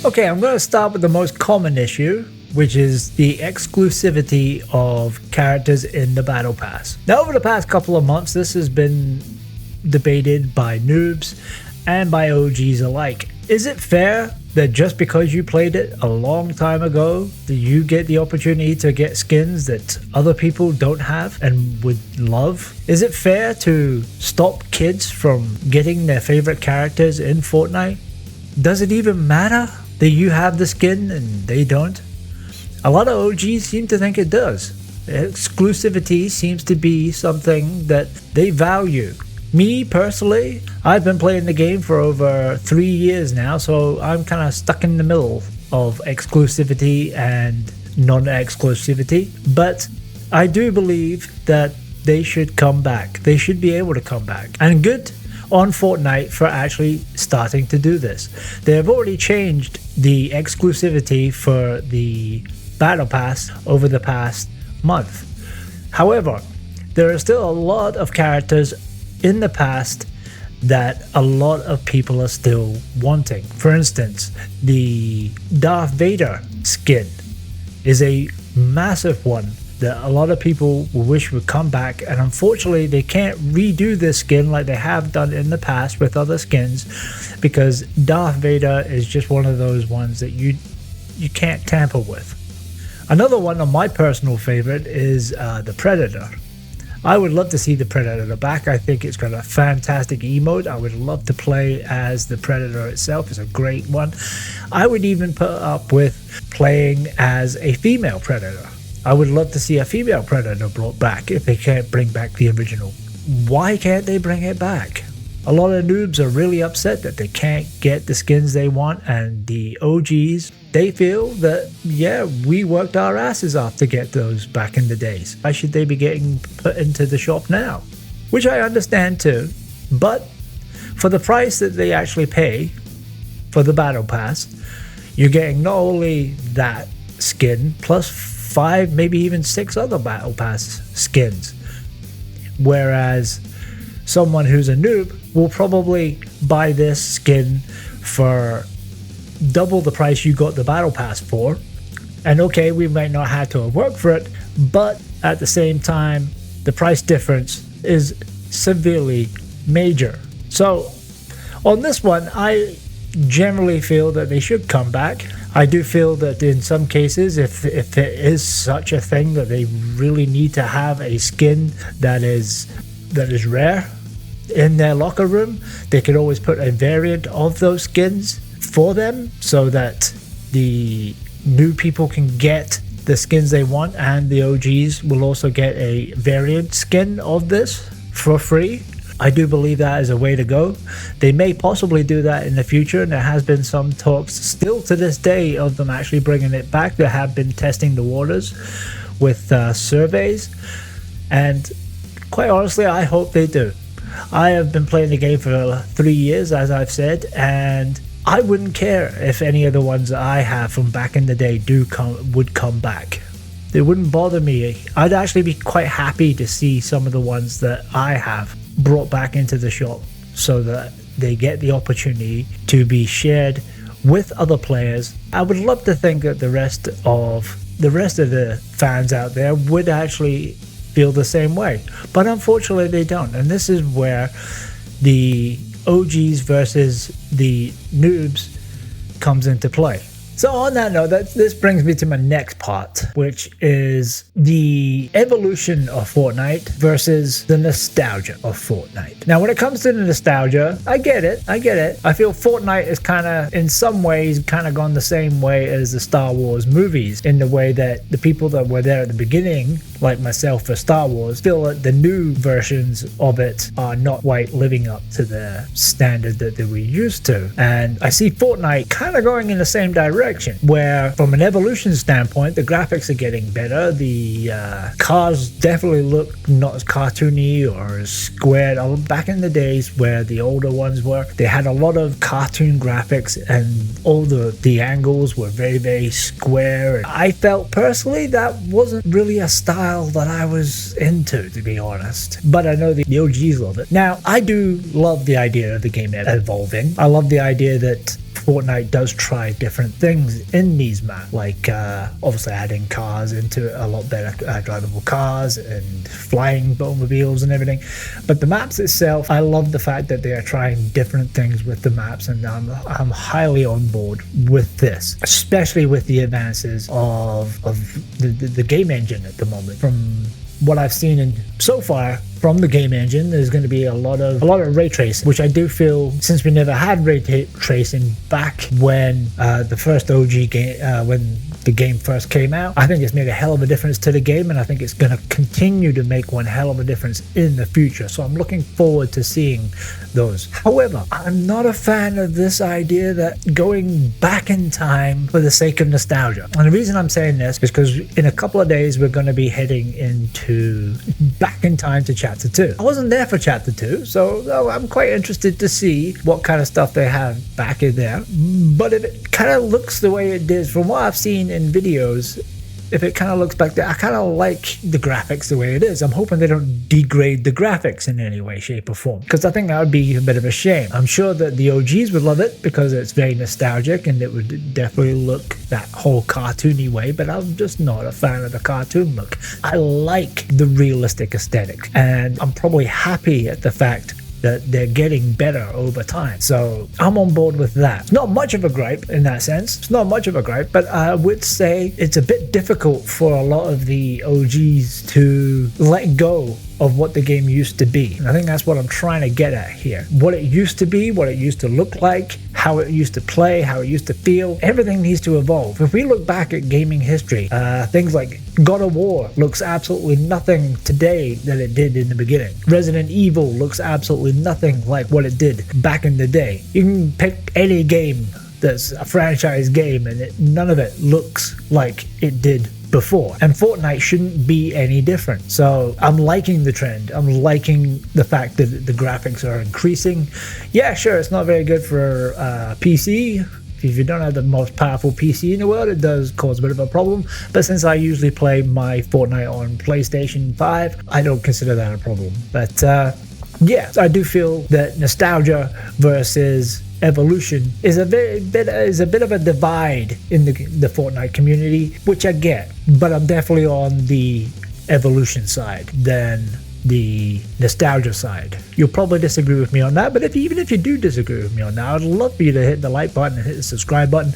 Okay, I'm going to start with the most common issue, which is the exclusivity of characters in the Battle Pass. Now, over the past couple of months, this has been debated by noobs and by OGs alike. Is it fair that just because you played it a long time ago, that you get the opportunity to get skins that other people don't have and would love? Is it fair to stop kids from getting their favorite characters in Fortnite? Does it even matter that you have the skin and they don't? A lot of OGs seem to think it does. Exclusivity seems to be something that they value. Me personally, I've been playing the game for over 3 years now, so I'm kind of stuck in the middle of exclusivity and non-exclusivity. But I do believe that they should come back. They should be able to come back. And good on Fortnite for actually starting to do this. They have already changed the exclusivity for the Battle Pass over the past month. However, there are still a lot of characters in the past that a lot of people are still wanting. For instance, the Darth Vader skin is a massive one that a lot of people wish would come back, and unfortunately they can't redo this skin like they have done in the past with other skins, because Darth Vader is just one of those ones that you can't tamper with. Another one of my personal favorite is the Predator. I would love to see the Predator back. I think it's got a fantastic emote. I would love to play as the Predator itself. It's a great one. I would even put up with playing as a female Predator. I would love to see a female Predator brought back if they can't bring back the original. Why can't they bring it back? A lot of noobs are really upset that they can't get the skins they want, and the OGs, they feel that, yeah, we worked our asses off to get those back in the days. Why should they be getting put into the shop now? Which I understand too, but for the price that they actually pay for the Battle Pass, you're getting not only that skin, plus 5, maybe even 6 other Battle Pass skins. Whereas someone who's a noob will probably buy this skin for double the price you got the Battle Pass for. And okay, we might not have to have worked for it, but at the same time, the price difference is severely major. So on this one, I generally feel that they should come back. I do feel that in some cases, if there is such a thing that they really need to have a skin that is rare in their locker room, they could always put a variant of those skins for them so that the new people can get the skins they want, and the OGs will also get a variant skin of this for free. I do believe that is a way to go. They may possibly do that in the future, and there has been some talks still to this day of them actually bringing it back. They have been testing the waters with surveys, and quite honestly, I hope they do. I have been playing the game for 3 years, as I've said, and I wouldn't care if any of the ones that I have from back in the day would come back. It wouldn't bother me. I'd actually be quite happy to see some of the ones that I have brought back into the shop so that they get the opportunity to be shared with other players. I would love to think that the rest of the fans out there would actually feel the same way, but unfortunately they don't, and this is where the OGs versus the noobs comes into play. So on that note, this brings me to my next part, which is the evolution of Fortnite versus the nostalgia of Fortnite. Now, when it comes to the nostalgia, I get it. I feel Fortnite is kind of, in some ways, kind of gone the same way as the Star Wars movies, in the way that the people that were there at the beginning, like myself for Star Wars, feel that the new versions of it are not quite living up to the standard that we used to. And I see Fortnite kind of going in the same direction, where from an evolution standpoint, the graphics are getting better. The cars definitely look not as cartoony or as squared. Back in the days where the older ones were, they had a lot of cartoon graphics, and all the angles were very, very square. And I felt personally that wasn't really a style that I was into, to be honest. But I know the OGs love it. Now, I do love the idea of the game evolving. I love the idea that Fortnite does try different things in these maps, like obviously adding cars into a lot better drivable cars and flying automobiles and everything. But the maps itself, I love the fact that they are trying different things with the maps, and I'm highly on board with this, especially with the advances of the game engine at the moment. From what I've seen so far from the game engine, there's going to be a lot of ray tracing, which I do feel, since we never had ray tracing back when the first OG game, when the game first came out, I think it's made a hell of a difference to the game, and I think it's going to continue to make one hell of a difference in the future. So I'm looking forward to seeing those. However, I'm not a fan of this idea that going back in time for the sake of nostalgia. And the reason I'm saying this is because in a couple of days we're going to be heading into back in time to Chapter 2. I wasn't there for Chapter 2, so I'm quite interested to see what kind of stuff they have back in there. But if it kind of looks the way it did from what I've seen in videos, if it kind of looks back there, I kind of like the graphics the way it is. I'm hoping they don't degrade the graphics in any way, shape, or form, because I think that would be a bit of a shame. I'm sure that the OGs would love it because it's very nostalgic and it would definitely look that whole cartoony way, but I'm just not a fan of the cartoon look. I like the realistic aesthetic, and I'm probably happy at the fact that they're getting better over time. So I'm on board with that. It's not much of a gripe in that sense. It's not much of a gripe, but I would say it's a bit difficult for a lot of the OGs to let go of what the game used to be. And I think that's what I'm trying to get at here. What it used to be, what it used to look like, how it used to play, how it used to feel, everything needs to evolve. If we look back at gaming history, things like God of War looks absolutely nothing today that it did in the beginning. Resident Evil looks absolutely nothing like what it did back in the day. You can pick any game that's a franchise game and none of it looks like it did before, and Fortnite shouldn't be any different. So I'm liking the trend. I'm liking the fact that the graphics are increasing. Yeah, sure, it's not very good for PC. If you don't have the most powerful PC in the world, it does cause a bit of a problem, but since I usually play my Fortnite on PlayStation 5, I don't consider that a problem. But yeah, I do feel that nostalgia versus evolution is a bit of a divide in the Fortnite community, which I get, but I'm definitely on the evolution side than the nostalgia side. You'll probably disagree with me on that, but even if you do disagree with me on that, I'd love for you to hit the like button and hit the subscribe button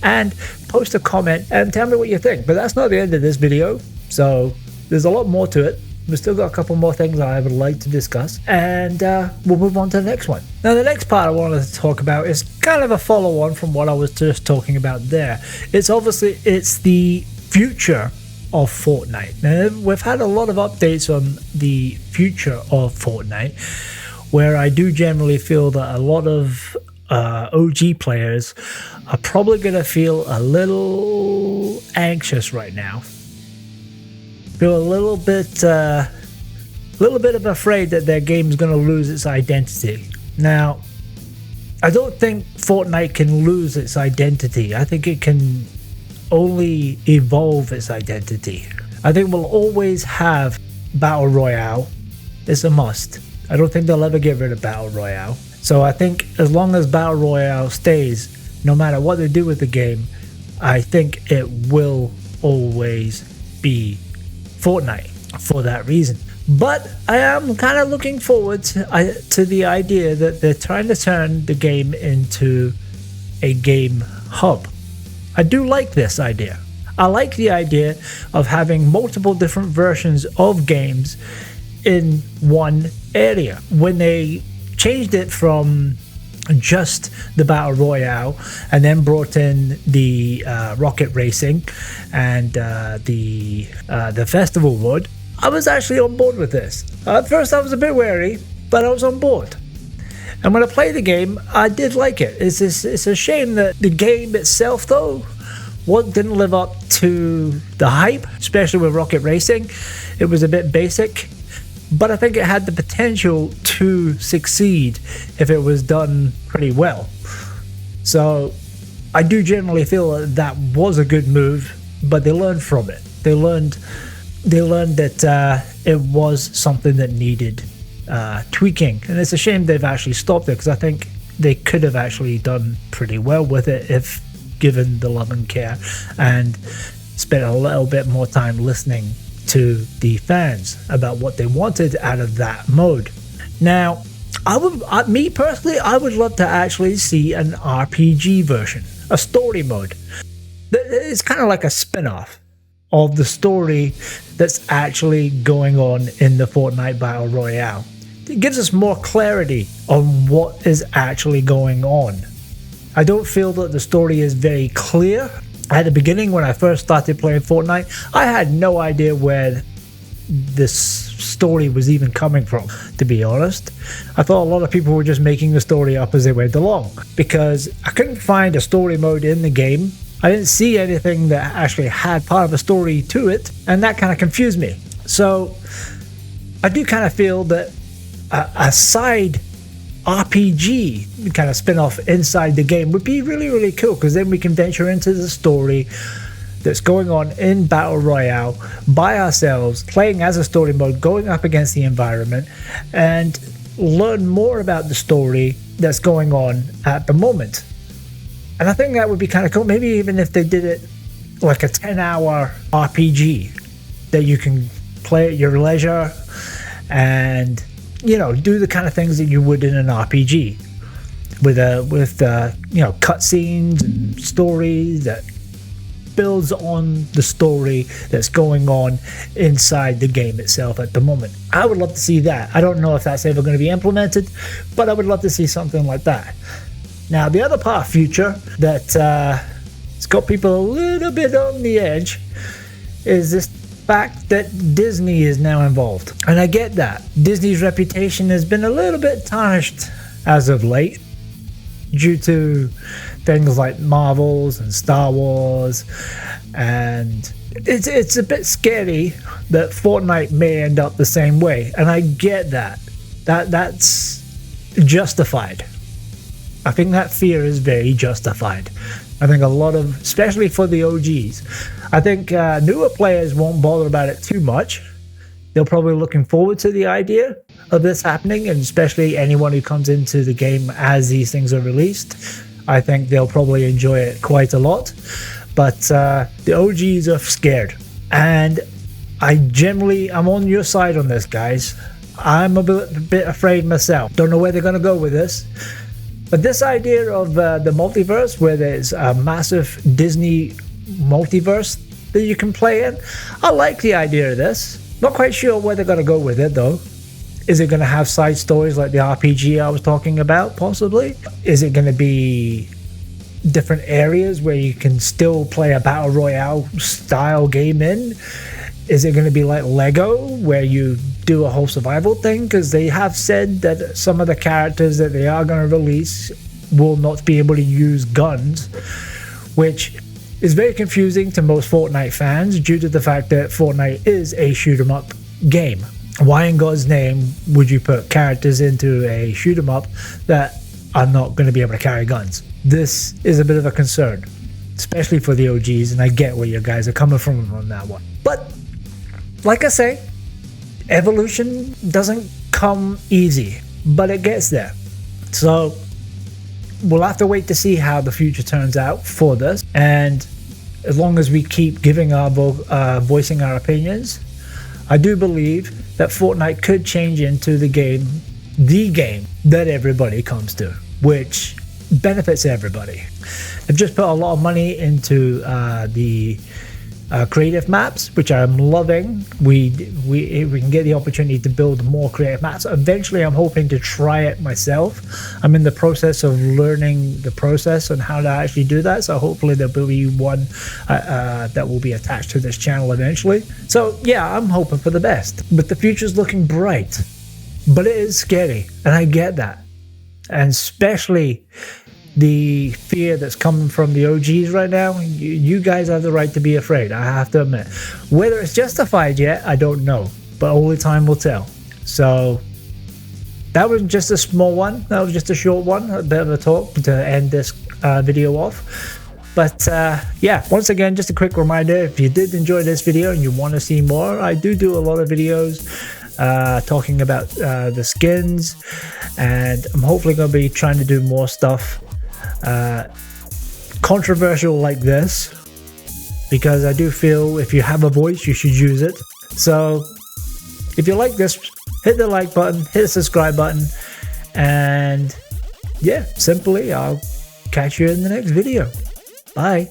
and post a comment and tell me what you think. But that's not the end of this video, so there's a lot more to it. We've still got a couple more things I would like to discuss, and we'll move on to the next one. Now, the next part I wanted to talk about is kind of a follow-on from what I was just talking about there. It's the future of Fortnite. Now, we've had a lot of updates on the future of Fortnite, where I do generally feel that a lot of OG players are probably going to feel a little anxious right now. Feel a little bit of afraid that their game's going to lose its identity. Now, I don't think Fortnite can lose its identity. I think it can only evolve its identity. I think we'll always have Battle Royale. It's a must. I don't think they'll ever get rid of Battle Royale. So I think as long as Battle Royale stays, no matter what they do with the game, I think it will always be Fortnite for that reason. But I am kind of looking forward to the idea that they're trying to turn the game into a game hub. I do like this idea. I like the idea of having multiple different versions of games in one area. When they changed it from just the Battle Royale and then brought in the rocket racing and the festival mode, I was actually on board with this. At first I was a bit wary, but I was on board. And when I played the game, I did like it. It's a shame that the game itself, though, didn't live up to the hype, especially with rocket racing. It was a bit basic, but I think it had the potential to succeed if it was done pretty well. So I do generally feel that was a good move, but they learned from it. They learned that it was something that needed tweaking, and it's a shame they've actually stopped it, because I think they could have actually done pretty well with it if given the love and care and spent a little bit more time listening to the fans about what they wanted out of that mode. Now, me personally, I would love to actually see an RPG version, a story mode. It's kind of like a spin-off of the story that's actually going on in the Fortnite Battle Royale. It gives us more clarity on what is actually going on. I don't feel that the story is very clear. At the beginning, when I first started playing Fortnite, I had no idea where this story was even coming from, to be honest. I thought a lot of people were just making the story up as they went along, because I couldn't find a story mode in the game. I didn't see anything that actually had part of a story to it, and that kind of confused me. So I do kind of feel that a side RPG kind of spin-off inside the game would be really, really cool, because then we can venture into the story that's going on in Battle Royale by ourselves, playing as a story mode, going up against the environment, and learn more about the story that's going on at the moment. And I think that would be kind of cool, maybe even if they did it like a 10-hour RPG that you can play at your leisure and, you know, do the kind of things that you would in an RPG with you know, cutscenes and stories that builds on the story that's going on inside the game itself at the moment. I would love to see that. I don't know if that's ever going to be implemented, but I would love to see something like that. Now, the other part of future that it's got people a little bit on the edge is this fact that Disney is now involved. And I get that. Disney's reputation has been a little bit tarnished as of late due to things like Marvels and Star Wars, and it's a bit scary that Fortnite may end up the same way, and I get that's justified. I think that fear is very justified. I think a lot of, especially for the OGs, I think newer players won't bother about it too much. They're probably looking forward to the idea of this happening, and especially anyone who comes into the game as these things are released, I think they'll probably enjoy it quite a lot. But the OGs are scared, and I'm on your side on this, guys. I'm a bit afraid myself. Don't know where they're going to go with this. But this idea of the multiverse, where there's a massive Disney multiverse that you can play in, I like the idea of this. Not quite sure where they're going to go with it, though. Is it going to have side stories like the RPG I was talking about, possibly? Is it going to be different areas where you can still play a Battle Royale style game in? Is it going to be like Lego, where you do a whole survival thing? Because they have said that some of the characters that they are going to release will not be able to use guns, which is very confusing to most Fortnite fans due to the fact that Fortnite is a shoot-'em-up game. Why in God's name would you put characters into a shoot-'em-up that are not going to be able to carry guns? This is a bit of a concern, especially for the OGs, and I get where you guys are coming from on that one. But like I say, evolution doesn't come easy, but it gets there. So we'll have to wait to see how the future turns out for this, and as long as we keep giving our voicing our opinions, I do believe that Fortnite could change into the game that everybody comes to, which benefits everybody. I've just put a lot of money into the creative maps, which I'm loving. We can get the opportunity to build more creative maps. Eventually, I'm hoping to try it myself. I'm in the process of learning the process on how to actually do that. So hopefully there'll be one that will be attached to this channel eventually. So yeah, I'm hoping for the best. But the future's looking bright. But it is scary, and I get that. And especially the fear that's coming from the OGs right now. You guys have the right to be afraid, I have to admit. Whether it's justified yet, I don't know, but only time will tell. So that was just a small one. That was just a short one, a bit of a talk to end this video off. But yeah, once again, just a quick reminder, if you did enjoy this video and you want to see more, I do a lot of videos talking about the skins, and I'm hopefully going to be trying to do more stuff controversial like this, because I do feel if you have a voice, you should use it. So if you like this, hit the like button, hit the subscribe button, and yeah, simply I'll catch you in the next video. Bye.